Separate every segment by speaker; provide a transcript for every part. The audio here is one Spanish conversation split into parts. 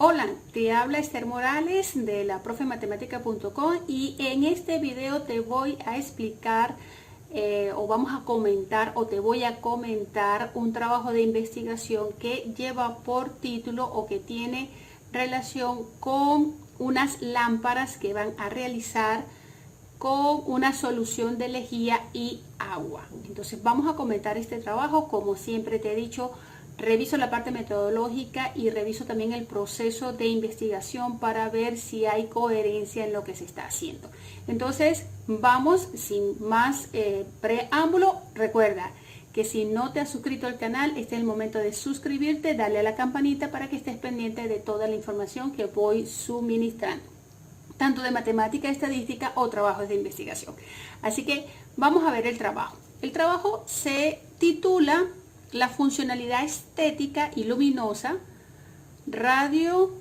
Speaker 1: Hola, te habla Esther Morales de la profematemática.com y en este video te voy a explicar o vamos a comentar o te voy a comentar un trabajo de investigación que lleva por título o que tiene relación con unas lámparas que van a realizar con una solución de lejía y agua. Entonces vamos a comentar este trabajo. Como siempre te he dicho, reviso la parte metodológica y reviso también el proceso de investigación para ver si hay coherencia en lo que se está haciendo. Entonces vamos sin más preámbulo. Recuerda que si no te has suscrito al canal, este es el momento de suscribirte, darle a la campanita para que estés pendiente de toda la información que voy suministrando, tanto de matemática, estadística o trabajos de investigación. Así que vamos a ver el trabajo. El trabajo se titula La funcionalidad estética y luminosa, radio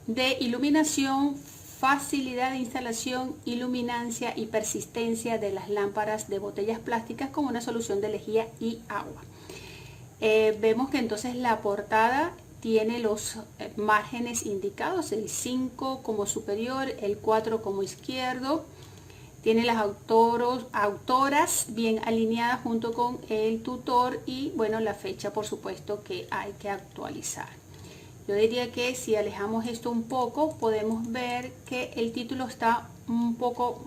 Speaker 1: de iluminación, facilidad de instalación, iluminancia y persistencia de las lámparas de botellas plásticas con una solución de lejía y agua. Vemos que entonces la portada tiene los márgenes indicados, el 5 como superior, el 4 como izquierdo. Tiene las autoras bien alineadas junto con el tutor y bueno, la fecha por supuesto que hay que actualizar. Yo diría que si alejamos esto un poco, podemos ver que el título está un poco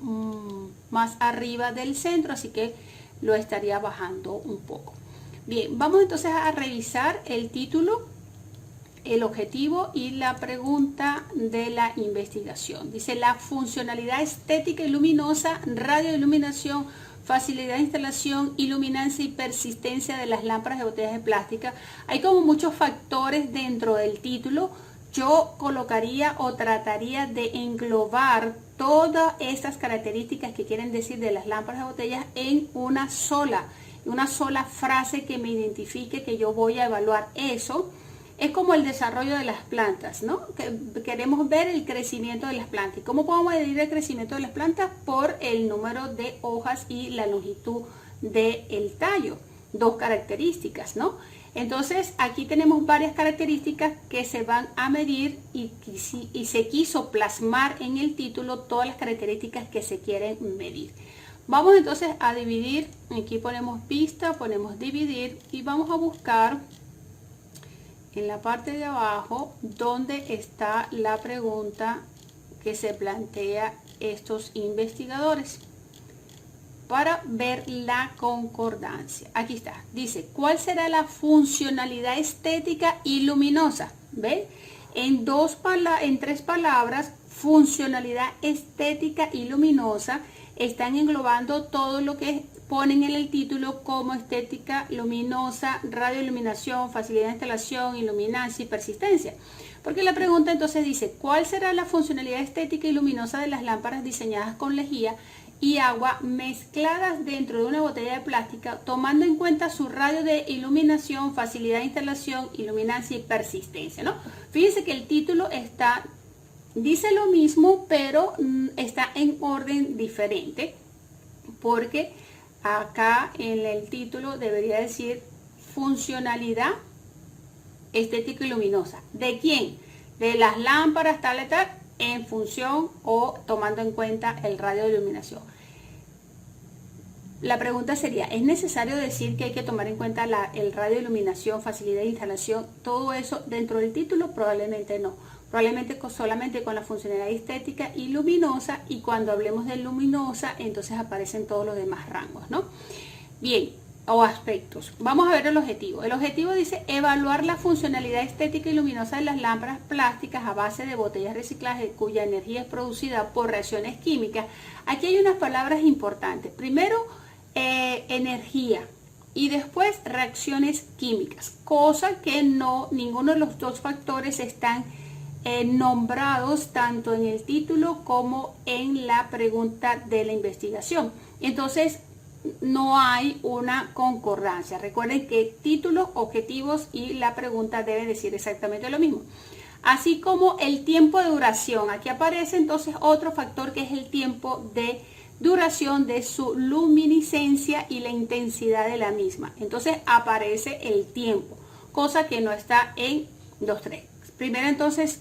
Speaker 1: más arriba del centro, así que lo estaría bajando un poco. Bien, vamos entonces a revisar el título, el objetivo y la pregunta de la investigación. Dice: la funcionalidad estética y luminosa, radioiluminación, facilidad de instalación, iluminancia y persistencia de las lámparas de botellas de plástica. Hay como muchos factores dentro del título. Yo colocaría o trataría de englobar todas estas características que quieren decir de las lámparas de botellas en una sola frase que me identifique que yo voy a evaluar eso. Es como el desarrollo de las plantas, ¿no? Que queremos ver el crecimiento de las plantas. ¿Y cómo podemos medir el crecimiento de las plantas? Por el número de hojas y la longitud del tallo. Dos características, ¿no? Entonces, aquí tenemos varias características que se van a medir y se quiso plasmar en el título todas las características que se quieren medir. Vamos entonces a dividir. Aquí ponemos vista, ponemos dividir y vamos a buscar en la parte de abajo donde está la pregunta que se plantea estos investigadores para ver la concordancia. Aquí está, dice: ¿cuál será la funcionalidad estética y luminosa? ¿Ven? En tres palabras, funcionalidad estética y luminosa, están englobando todo lo que ponen en el título como estética, luminosa, radioiluminación, facilidad de instalación, iluminancia y persistencia. Porque la pregunta entonces dice: ¿cuál será la funcionalidad estética y luminosa de las lámparas diseñadas con lejía y agua mezcladas dentro de una botella de plástica, tomando en cuenta su radio de iluminación, facilidad de instalación, iluminancia y persistencia, ¿no? Fíjense que el título dice lo mismo, pero está en orden diferente, porque acá en el título debería decir funcionalidad estética y luminosa. ¿De quién? De las lámparas tal y tal, en función o tomando en cuenta el radio de iluminación. La pregunta sería: ¿es necesario decir que hay que tomar en cuenta el radio de iluminación, facilidad de instalación, todo eso dentro del título? Probablemente no. Probablemente solamente con la funcionalidad estética y luminosa, y cuando hablemos de luminosa entonces aparecen todos los demás rangos, ¿no? Bien, o aspectos. Vamos a ver el objetivo. El objetivo dice: evaluar la funcionalidad estética y luminosa de las lámparas plásticas a base de botellas recicladas cuya energía es producida por reacciones químicas. Aquí hay unas palabras importantes. Primero, energía, y después reacciones químicas, cosa que ninguno de los dos factores están nombrados tanto en el título como en la pregunta de la investigación. Entonces no hay una concordancia. Recuerden que títulos, objetivos y la pregunta deben decir exactamente lo mismo. Así como el tiempo de duración. Aquí aparece entonces otro factor que es el tiempo de duración de su luminiscencia y la intensidad de la misma. Entonces aparece el tiempo, cosa que no está en los tres. Primera entonces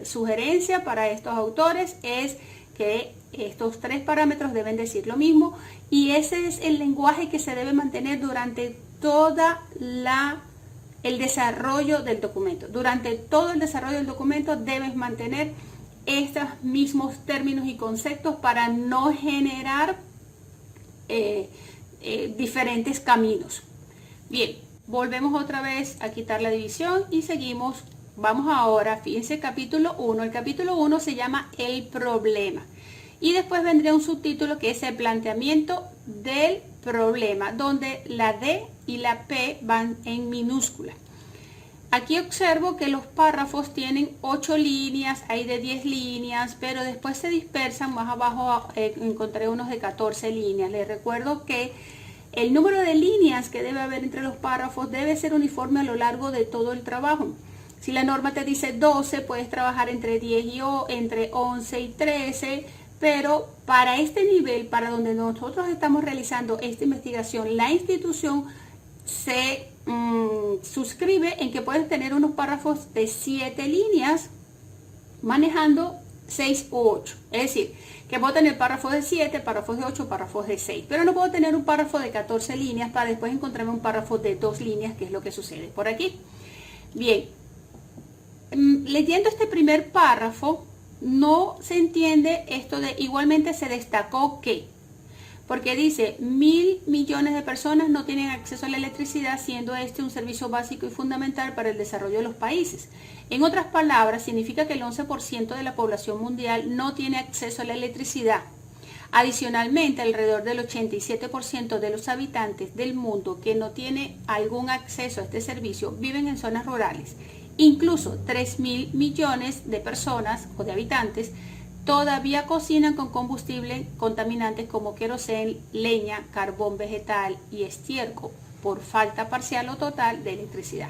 Speaker 1: sugerencia para estos autores es que estos 3 parámetros deben decir lo mismo y ese es el lenguaje que se debe mantener durante toda el desarrollo del documento. Durante todo el desarrollo del documento debes mantener estos mismos términos y conceptos para no generar diferentes caminos. Bien, volvemos otra vez a quitar la división y seguimos. Vamos ahora, fíjense, capítulo 1. El capítulo 1 se llama El problema. Y después vendría un subtítulo que es el planteamiento del problema, donde la D y la P van en minúscula. Aquí observo que los párrafos tienen 8 líneas, hay de 10 líneas, pero después se dispersan. Más abajo encontré unos de 14 líneas. Les recuerdo que el número de líneas que debe haber entre los párrafos debe ser uniforme a lo largo de todo el trabajo. Si la norma te dice 12, puedes trabajar entre 10 y entre 11 y 13, pero para este nivel, para donde nosotros estamos realizando esta investigación, la institución se suscribe en que puedes tener unos párrafos de 7 líneas manejando 6 u 8. Es decir, que puedo tener párrafos de 7, párrafos de 8, párrafos de 6. Pero no puedo tener un párrafo de 14 líneas para después encontrarme un párrafo de 2 líneas, que es lo que sucede por aquí. Bien, leyendo este primer párrafo, no se entiende esto de igualmente se destacó que. Porque dice 1.000 millones de personas no tienen acceso a la electricidad, siendo este un servicio básico y fundamental para el desarrollo de los países. En otras palabras, significa que el 11% de la población mundial no tiene acceso a la electricidad. Adicionalmente, alrededor del 87% de los habitantes del mundo que no tiene algún acceso a este servicio viven en zonas rurales. Incluso 3.000 millones de personas o de habitantes todavía cocinan con combustibles contaminantes como queroseno, leña, carbón vegetal y estiércol por falta parcial o total de electricidad.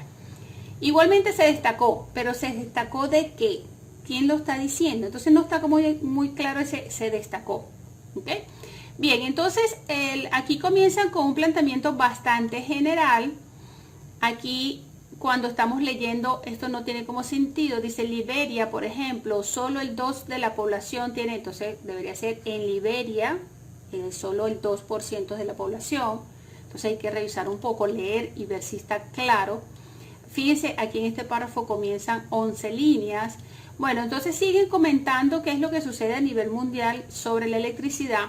Speaker 1: Igualmente se destacó, pero se destacó de qué, quién lo está diciendo. Entonces no está como muy claro ese se destacó. ¿Okay? Bien, entonces aquí comienzan con un planteamiento bastante general. Aquí cuando estamos leyendo esto no tiene como sentido. Dice Liberia, por ejemplo, solo el 2% de la población tiene, entonces debería ser en Liberia, solo el 2% de la población. Entonces hay que revisar un poco, leer y ver si está claro. Fíjense, aquí en este párrafo comienzan 11 líneas. Bueno, entonces siguen comentando qué es lo que sucede a nivel mundial sobre la electricidad.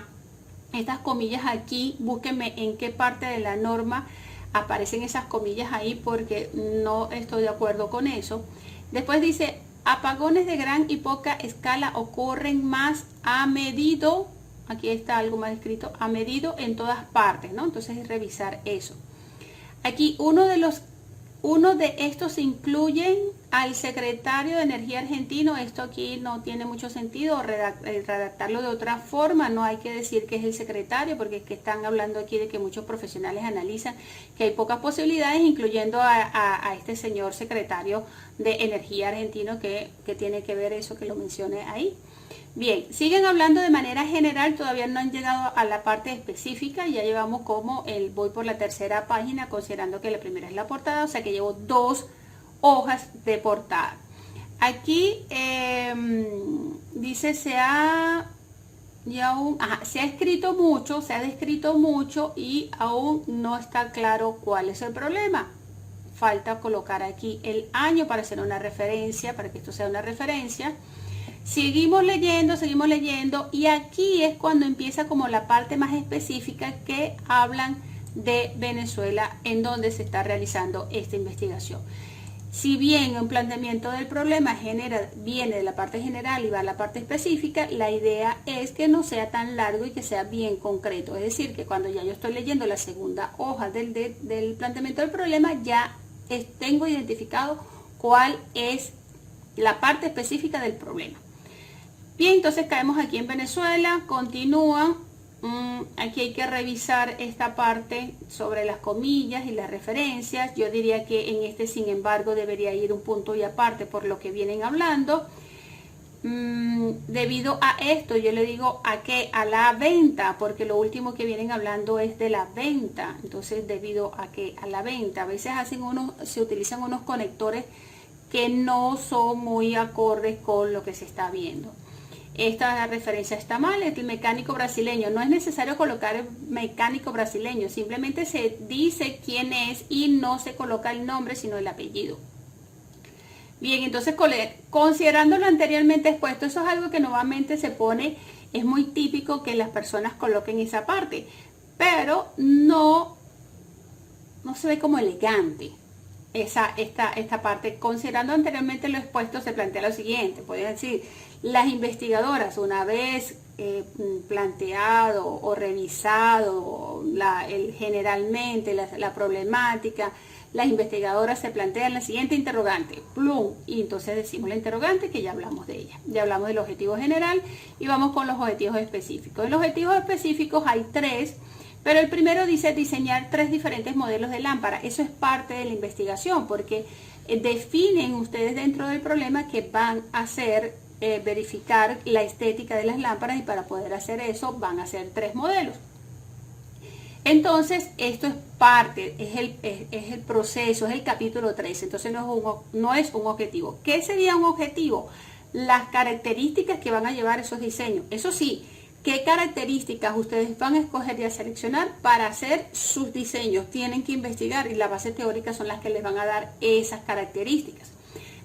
Speaker 1: Estas comillas aquí, búsquenme en qué parte de la norma aparecen esas comillas ahí porque no estoy de acuerdo con eso. Después dice, apagones de gran y poca escala ocurren más a medido, aquí está algo más escrito, a medido en todas partes, ¿no? Entonces es revisar eso. Aquí uno de estos incluyen al secretario de Energía argentino. Esto aquí no tiene mucho sentido, redactarlo de otra forma. No hay que decir que es el secretario, porque es que están hablando aquí de que muchos profesionales analizan que hay pocas posibilidades, incluyendo a este señor secretario de Energía argentino que tiene que ver eso, que lo mencione ahí. Bien, siguen hablando de manera general, todavía no han llegado a la parte específica, ya llevamos voy por la tercera página, considerando que la primera es la portada, o sea que llevo 2 hojas de portada. Aquí dice se ha escrito mucho, se ha descrito mucho y aún no está claro cuál es el problema. Falta colocar aquí el año para hacer una referencia, para que esto sea una referencia. Seguimos leyendo y aquí es cuando empieza como la parte más específica que hablan de Venezuela, en donde se está realizando esta investigación. Si bien un planteamiento del problema viene de la parte general y va a la parte específica, la idea es que no sea tan largo y que sea bien concreto. Es decir, que cuando ya yo estoy leyendo la segunda hoja del planteamiento del problema, ya tengo identificado cuál es la parte específica del problema. Bien, entonces caemos aquí en Venezuela, continúan. Aquí hay que revisar esta parte sobre las comillas y las referencias. Yo diría que en este, sin embargo, debería ir un punto y aparte por lo que vienen hablando. Debido a esto, yo le digo a la venta, porque lo último que vienen hablando es de la venta. Entonces, debido a la venta, a veces se utilizan unos conectores que no son muy acordes con lo que se está viendo. Esta referencia está mal, el mecánico brasileño. No es necesario colocar el mecánico brasileño, simplemente se dice quién es y no se coloca el nombre, sino el apellido. Bien, entonces considerando lo anteriormente expuesto, eso es algo que nuevamente se pone, es muy típico que las personas coloquen esa parte, pero no se ve como elegante esta parte. Considerando anteriormente lo expuesto, se plantea lo siguiente, puede decir, las investigadoras, una vez planteado o revisado generalmente la problemática, las investigadoras se plantean la siguiente interrogante, plum, y entonces decimos la interrogante que ya hablamos de ella. Ya hablamos del objetivo general y vamos con los objetivos específicos. En los objetivos específicos hay 3, pero el primero dice diseñar 3 diferentes modelos de lámpara. Eso es parte de la investigación porque definen ustedes dentro del problema que van a hacer verificar la estética de las lámparas, y para poder hacer eso van a hacer 3 modelos. Entonces esto es parte, es el proceso, es el capítulo 3, entonces no es un objetivo. ¿Qué sería un objetivo? Las características que van a llevar esos diseños. Eso sí, ¿qué características ustedes van a escoger y a seleccionar para hacer sus diseños? Tienen que investigar y las bases teóricas son las que les van a dar esas características.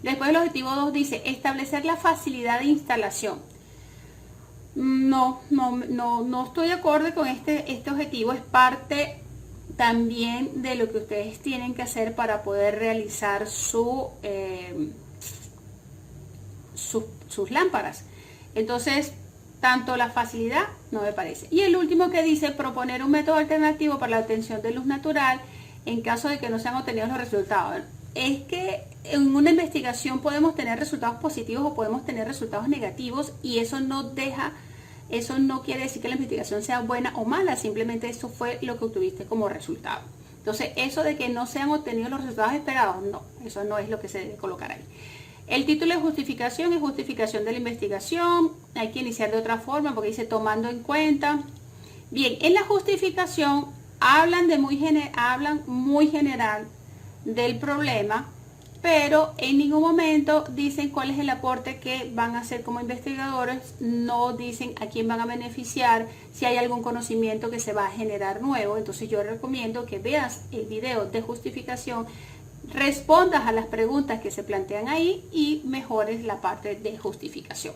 Speaker 1: Después el objetivo 2 dice establecer la facilidad de instalación. No estoy de acuerdo con este objetivo. Es parte también de lo que ustedes tienen que hacer para poder realizar sus lámparas. Entonces, tanto la facilidad no me parece. Y el último que dice proponer un método alternativo para la obtención de luz natural en caso de que no sean obtenidos los resultados. Es que en una investigación podemos tener resultados positivos o podemos tener resultados negativos, y eso no quiere decir que la investigación sea buena o mala, simplemente eso fue lo que obtuviste como resultado. Entonces, eso de que no se han obtenido los resultados esperados, no, eso no es lo que se debe colocar ahí. El título de justificación es justificación de la investigación. Hay que iniciar de otra forma porque dice tomando en cuenta. Bien, en la justificación hablan muy general del problema, pero en ningún momento dicen cuál es el aporte que van a hacer como investigadores, no dicen a quién van a beneficiar, si hay algún conocimiento que se va a generar nuevo. Entonces yo recomiendo que veas el video de justificación, respondas a las preguntas que se plantean ahí y mejores la parte de justificación.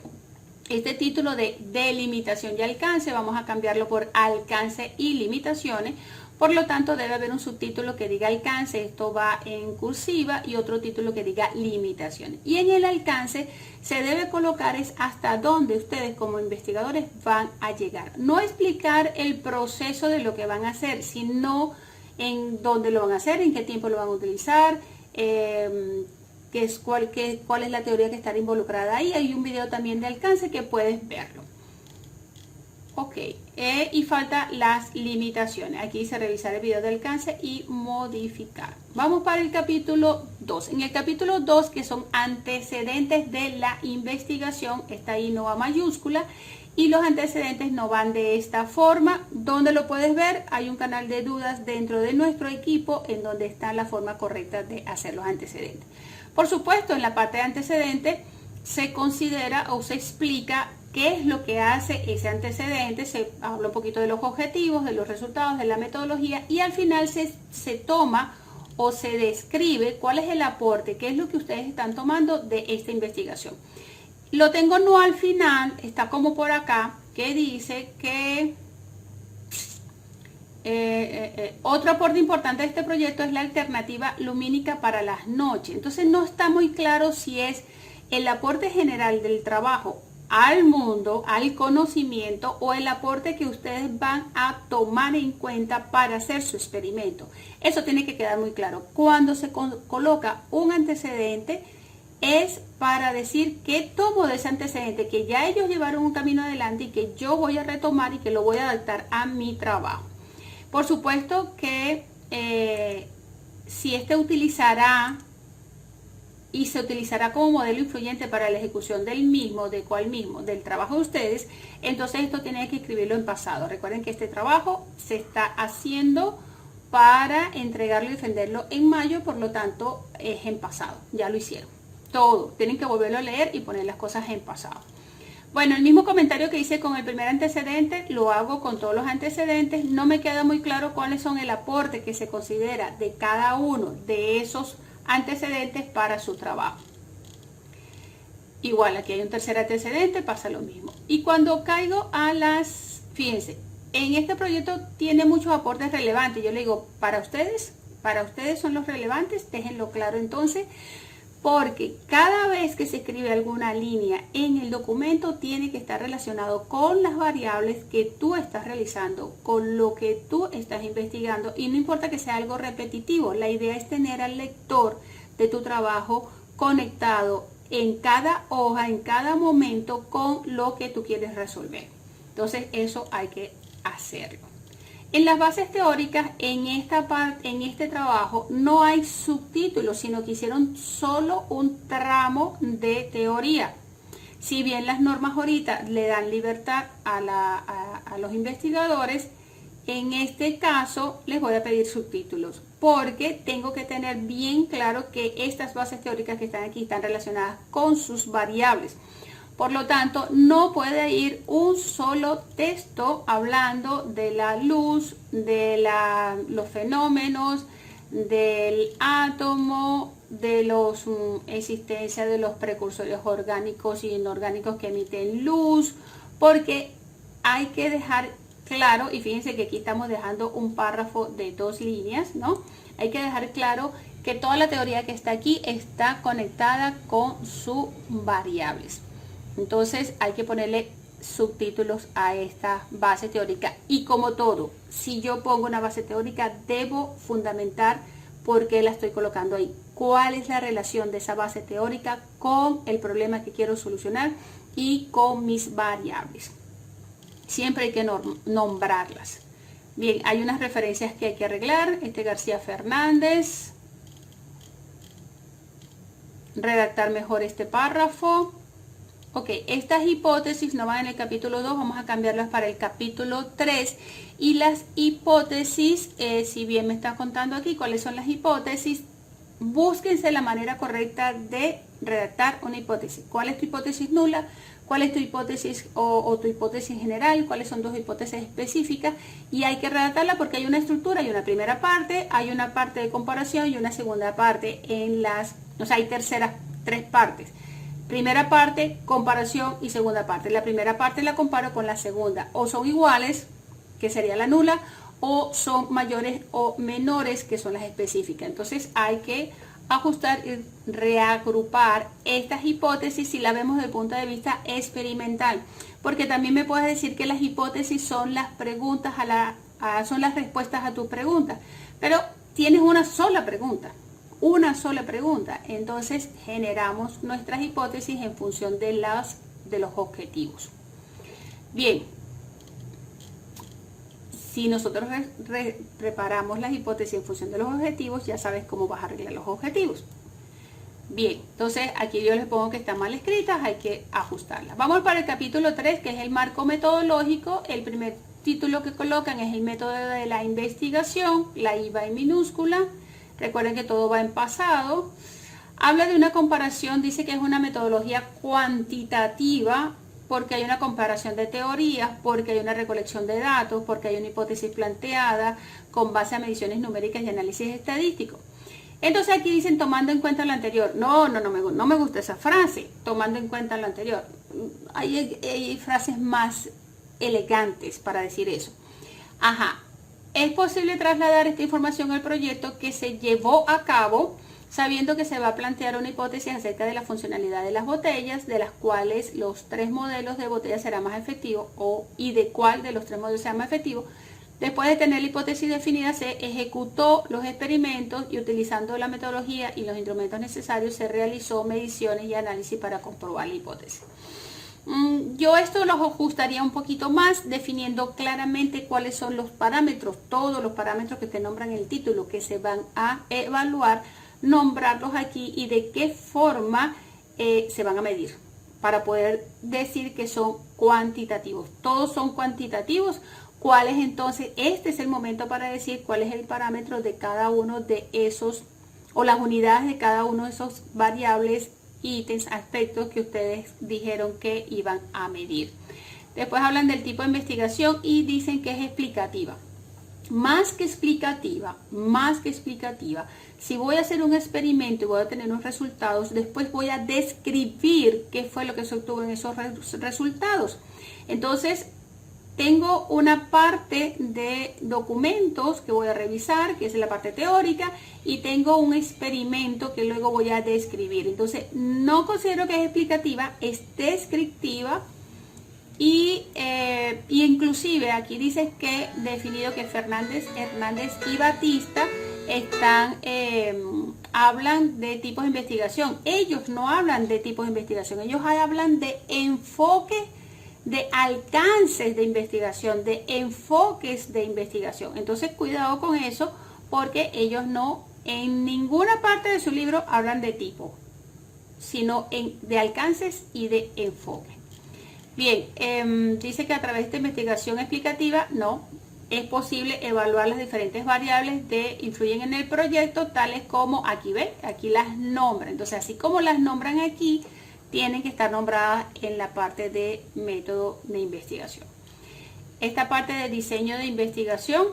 Speaker 1: Este título de delimitación y alcance vamos a cambiarlo por alcance y limitaciones. Por lo tanto, debe haber un subtítulo que diga alcance, esto va en cursiva, y otro título que diga limitaciones. Y en el alcance se debe colocar es hasta dónde ustedes como investigadores van a llegar. No explicar el proceso de lo que van a hacer, sino en dónde lo van a hacer, en qué tiempo lo van a utilizar, cuál es la teoría que está involucrada ahí. Hay un video también de alcance que puedes verlo. Ok, y falta las limitaciones. Aquí dice revisar el video de alcance y modificar. Vamos para el capítulo 2. En el capítulo 2, que son antecedentes de la investigación, está ahí no a mayúscula, y los antecedentes no van de esta forma. ¿Dónde lo puedes ver? Hay un canal de dudas dentro de nuestro equipo en donde está la forma correcta de hacer los antecedentes. Por supuesto, en la parte de antecedentes se considera o se explica qué es lo que hace ese antecedente, se habla un poquito de los objetivos, de los resultados, de la metodología, y al final se toma o se describe cuál es el aporte, qué es lo que ustedes están tomando de esta investigación. Lo tengo no al final, está como por acá, que dice que otro aporte importante de este proyecto es la alternativa lumínica para las noches. Entonces no está muy claro si es el aporte general del trabajo al mundo, al conocimiento, o el aporte que ustedes van a tomar en cuenta para hacer su experimento. Eso tiene que quedar muy claro. Cuando se coloca un antecedente es para decir qué tomo de ese antecedente, que ya ellos llevaron un camino adelante y que yo voy a retomar y que lo voy a adaptar a mi trabajo. Por supuesto que si este utilizará y se utilizará como modelo influyente para la ejecución del mismo, del trabajo de ustedes, entonces esto tiene que escribirlo en pasado. Recuerden que este trabajo se está haciendo para entregarlo y defenderlo en mayo, por lo tanto es en pasado, ya lo hicieron. todo. Tienen que volverlo a leer y poner las cosas en pasado. Bueno, el mismo comentario que hice con el primer antecedente, lo hago con todos los antecedentes. No me queda muy claro cuáles son el aporte que se considera de cada uno de esos antecedentes para su trabajo. Igual, aquí hay un tercer antecedente, pasa lo mismo. Y cuando caigo a las, fíjense, en este proyecto tiene muchos aportes relevantes. Yo le digo, para ustedes son los relevantes, déjenlo claro entonces, porque cada vez que se escribe alguna línea en el documento tiene que estar relacionado con las variables que tú estás realizando, con lo que tú estás investigando, y no importa que sea algo repetitivo, la idea es tener al lector de tu trabajo conectado en cada hoja, en cada momento con lo que tú quieres resolver. Entonces eso hay que hacerlo. En las bases teóricas, en este trabajo, no hay subtítulos, sino que hicieron solo un tramo de teoría. Si bien las normas ahorita le dan libertad a los investigadores, en este caso les voy a pedir subtítulos, porque tengo que tener bien claro que estas bases teóricas que están aquí están relacionadas con sus variables. Por lo tanto, no puede ir un solo texto hablando de la luz, de los fenómenos, del átomo, de la existencia de los precursores orgánicos y inorgánicos que emiten luz, porque hay que dejar claro, y fíjense que aquí estamos dejando un párrafo de 2 líneas, ¿no? Hay que dejar claro que toda la teoría que está aquí está conectada con sus variables. Entonces hay que ponerle subtítulos a esta base teórica. Y como todo, si yo pongo una base teórica, debo fundamentar por qué la estoy colocando ahí. ¿Cuál es la relación de esa base teórica con el problema que quiero solucionar y con mis variables? Siempre hay que nombrarlas. Bien, hay unas referencias que hay que arreglar. García Fernández. Redactar mejor este párrafo. Ok, estas hipótesis no van en el capítulo 2, vamos a cambiarlas para el capítulo 3. Y las hipótesis, si bien me está contando aquí cuáles son las hipótesis, búsquense la manera correcta de redactar una hipótesis. ¿Cuál es tu hipótesis nula? ¿Cuál es tu hipótesis o tu hipótesis general? ¿Cuáles son 2 hipótesis específicas? Y hay que redactarla porque hay una estructura, hay una primera parte, hay una parte de comparación y una segunda parte hay 3 partes. Primera parte, comparación, y segunda parte. La primera parte la comparo con la segunda. O son iguales, que sería la nula, o son mayores o menores, que son las específicas. Entonces hay que ajustar y reagrupar estas hipótesis si la vemos desde el punto de vista experimental. Porque también me puedes decir que las hipótesis son las preguntas son las respuestas a tus preguntas. Pero tienes una sola pregunta. Entonces generamos nuestras hipótesis en función de los objetivos. Bien, si nosotros preparamos las hipótesis en función de los objetivos, ya sabes cómo vas a arreglar los objetivos. Bien, entonces aquí yo les pongo que están mal escritas, hay que ajustarlas. Vamos para el capítulo 3, que es el marco metodológico. El primer título que colocan es el método de la investigación, la I va en minúscula. Recuerden que todo va en pasado. Habla de una comparación, dice que es una metodología cuantitativa porque hay una comparación de teorías, porque hay una recolección de datos, porque hay una hipótesis planteada con base a mediciones numéricas y análisis estadístico. Entonces aquí dicen tomando en cuenta lo anterior. No me gusta esa frase, tomando en cuenta lo anterior. Hay frases más elegantes para decir eso. Ajá. Es posible trasladar esta información al proyecto que se llevó a cabo sabiendo que se va a plantear una hipótesis acerca de la funcionalidad de las botellas, de las cuales los 3 modelos de botella será más efectivo y de cuál de los 3 modelos será más efectivo. Después de tener la hipótesis definida, se ejecutó los experimentos y utilizando la metodología y los instrumentos necesarios se realizó mediciones y análisis para comprobar la hipótesis. Yo esto los ajustaría un poquito más, definiendo claramente cuáles son los parámetros, todos los parámetros que te nombran en el título, que se van a evaluar, nombrarlos aquí y de qué forma se van a medir, para poder decir que son cuantitativos. Todos son cuantitativos. ¿Cuál es entonces? Este es el momento para decir cuál es el parámetro de cada uno de esos, o las unidades de cada uno de esos variables ítems, aspectos que ustedes dijeron que iban a medir. Después hablan del tipo de investigación y dicen que es explicativa. Más que explicativa, si voy a hacer un experimento y voy a tener unos resultados, después voy a describir qué fue lo que se obtuvo en esos resultados. Entonces, tengo una parte de documentos que voy a revisar, que es la parte teórica, y tengo un experimento que luego voy a describir. Entonces, no considero que es explicativa, es descriptiva. Y inclusive aquí dice que definido que Fernández, Hernández y Batista hablan de tipos de investigación. Ellos no hablan de tipos de investigación, ellos hablan de enfoque, de alcances de investigación, de enfoques de investigación. Entonces cuidado con eso, porque ellos no en ninguna parte de su libro hablan de tipo, sino de alcances y de enfoque. Bien, dice que a través de investigación explicativa no es posible evaluar las diferentes variables que influyen en el proyecto, tales como aquí ven, aquí las nombran. Entonces, así como las nombran aquí, tienen que estar nombradas en la parte de método de investigación. Esta parte de diseño de investigación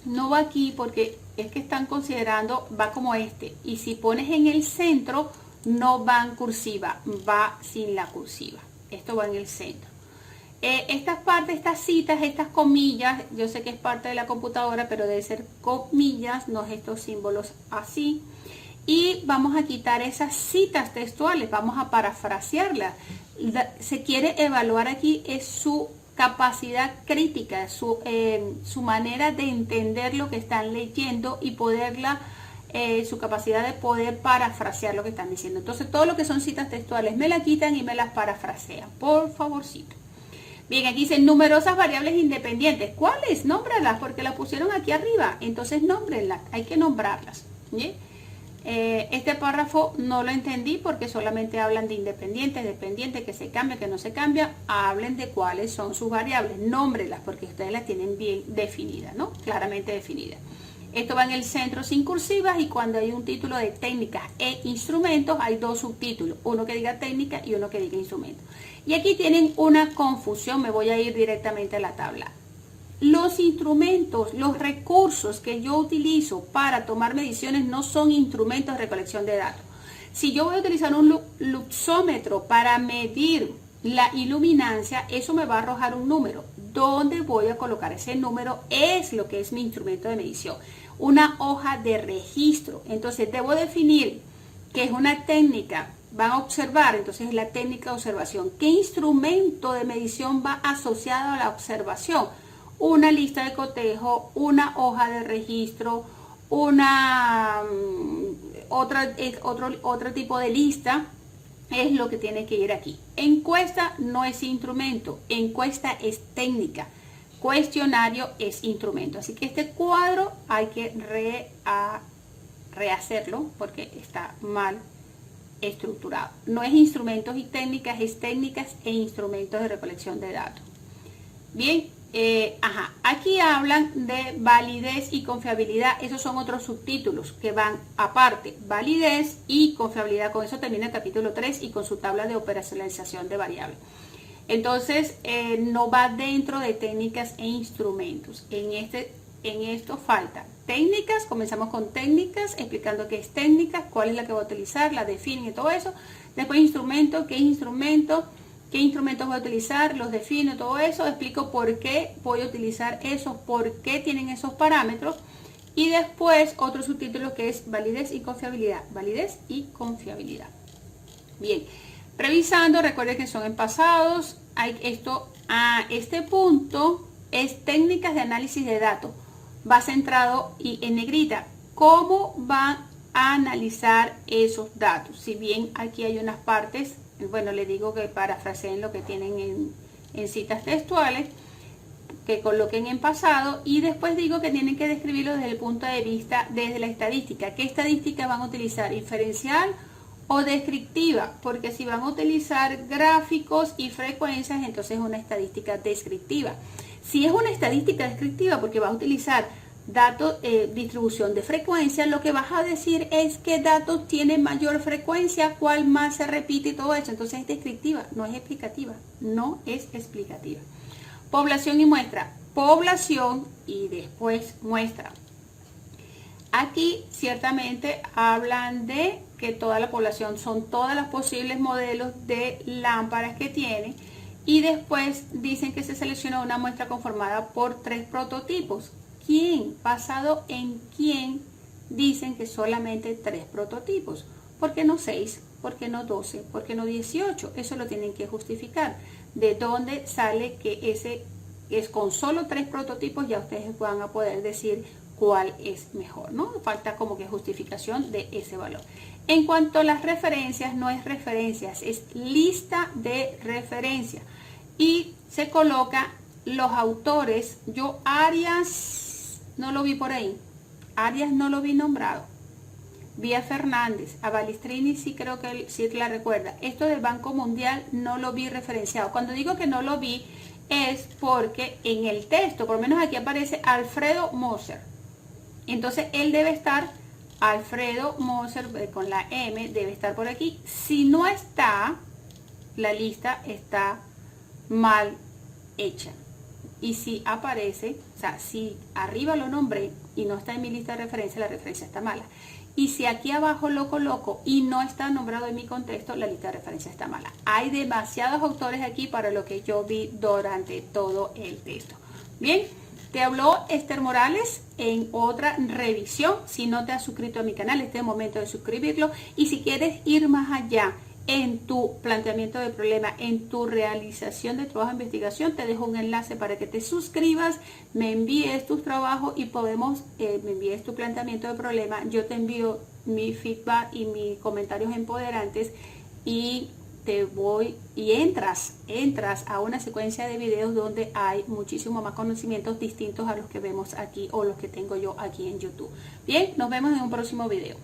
Speaker 1: no va aquí porque es que están considerando, va como este. Y si pones en el centro, no va en cursiva, va sin la cursiva. Esto va en el centro. Estas partes, estas citas, estas comillas, yo sé que es parte de la computadora, pero debe ser comillas, no estos símbolos así. Y vamos a quitar esas citas textuales, vamos a parafrasearlas. Se quiere evaluar aquí es su capacidad crítica, su manera de entender lo que están leyendo y poderla, su capacidad de poder parafrasear lo que están diciendo. Entonces todo lo que son citas textuales me la quitan y me las parafrasean, por favorcito. Bien, aquí dicen numerosas variables independientes. ¿Cuáles? Nómbralas, porque las pusieron aquí arriba. Entonces nómbrenlas, hay que nombrarlas. ¿Sí? Este párrafo no lo entendí porque solamente hablan de independientes, dependientes, que se cambia, que no se cambia. Hablen de cuáles son sus variables, nómbrenlas porque ustedes las tienen bien definidas, ¿no? Claramente definidas. Esto va en el centro sin cursivas y cuando hay un título de técnicas e instrumentos hay dos subtítulos, uno que diga técnica y uno que diga instrumentos. Y aquí tienen una confusión, me voy a ir directamente a la tabla. Los instrumentos, los recursos que yo utilizo para tomar mediciones no son instrumentos de recolección de datos. Si yo voy a utilizar un luxómetro para medir la iluminancia, eso me va a arrojar un número. ¿Dónde voy a colocar ese número? Es lo que es mi instrumento de medición. Una hoja de registro. Entonces debo definir que es una técnica. Van a observar, entonces la técnica de observación. ¿Qué instrumento de medición va asociado a la observación? Una lista de cotejo, una hoja de registro, otro tipo de lista. Es lo que tiene que ir aquí. Encuesta no es instrumento, encuesta es técnica, cuestionario es instrumento. Así que este cuadro hay que rehacerlo porque está mal estructurado. No es instrumentos y técnicas, es técnicas e instrumentos de recolección de datos. Bien, aquí hablan de validez y confiabilidad. Esos son otros subtítulos que van aparte. Validez y confiabilidad. Con eso termina el capítulo 3 y con su tabla de operacionalización de variables. Entonces, no va dentro de técnicas e instrumentos. En esto falta técnicas. Comenzamos con técnicas, explicando qué es técnica, cuál es la que voy a utilizar, la definen y todo eso. Después instrumento, qué es instrumento. ¿Qué instrumentos voy a utilizar? Los defino, todo eso. Explico por qué voy a utilizar esos, por qué tienen esos parámetros. Y después otro subtítulo que es validez y confiabilidad. Validez y confiabilidad. Bien, revisando, recuerden que son en pasados. Este punto es técnicas de análisis de datos. Va centrado y en negrita. ¿Cómo van a analizar esos datos? Si bien aquí hay unas partes... Bueno, les digo que parafraseen lo que tienen en citas textuales, que coloquen en pasado y después digo que tienen que describirlo desde el punto de vista, desde la estadística. ¿Qué estadística van a utilizar? ¿Inferencial o descriptiva? Porque si van a utilizar gráficos y frecuencias, entonces es una estadística descriptiva. Si es una estadística descriptiva porque va a utilizar datos, distribución de frecuencia, lo que vas a decir es qué datos tienen mayor frecuencia, cuál más se repite y todo eso. Entonces es descriptiva, no es explicativa, no es explicativa. Población y muestra, población y después muestra. Aquí ciertamente hablan de que toda la población son todos los posibles modelos de lámparas que tiene, y después dicen que se selecciona una muestra conformada por 3 prototipos. ¿Quién? ¿Basado en quién dicen que solamente 3 prototipos? ¿Por qué no 6? ¿Por qué no 12? ¿Por qué no 18? Eso lo tienen que justificar. ¿De dónde sale que ese es con solo 3 prototipos? Ya ustedes van a poder decir cuál es mejor, ¿no? Falta como que justificación de ese valor. En cuanto a las referencias, no es referencias, es lista de referencia. Y se coloca los autores. Yo Arias no lo vi por ahí. Arias no lo vi nombrado. Vi a Fernández, a Balestrini sí creo que él sí la recuerda. Esto del Banco Mundial no lo vi referenciado. Cuando digo que no lo vi es porque en el texto, por lo menos aquí aparece Alfredo Moser. Entonces él debe estar, Alfredo Moser con la M debe estar por aquí. Si no está, la lista está mal hecha. Y si aparece, o sea, si arriba lo nombré y no está en mi lista de referencia, la referencia está mala. Y si aquí abajo lo coloco y no está nombrado en mi contexto, la lista de referencia está mala. Hay demasiados autores aquí para lo que yo vi durante todo el texto. Bien, te habló Esther Morales en otra revisión. Si no te has suscrito a mi canal, este es el momento de suscribirlo. Y si quieres ir más allá en tu planteamiento de problema, en tu realización de trabajo de investigación, te dejo un enlace para que te suscribas, me envíes tus trabajos y podemos, me envíes tu planteamiento de problema, yo te envío mi feedback y mis comentarios empoderantes y te voy y entras a una secuencia de videos donde hay muchísimo más conocimientos distintos a los que vemos aquí o los que tengo yo aquí en YouTube. Bien, nos vemos en un próximo video.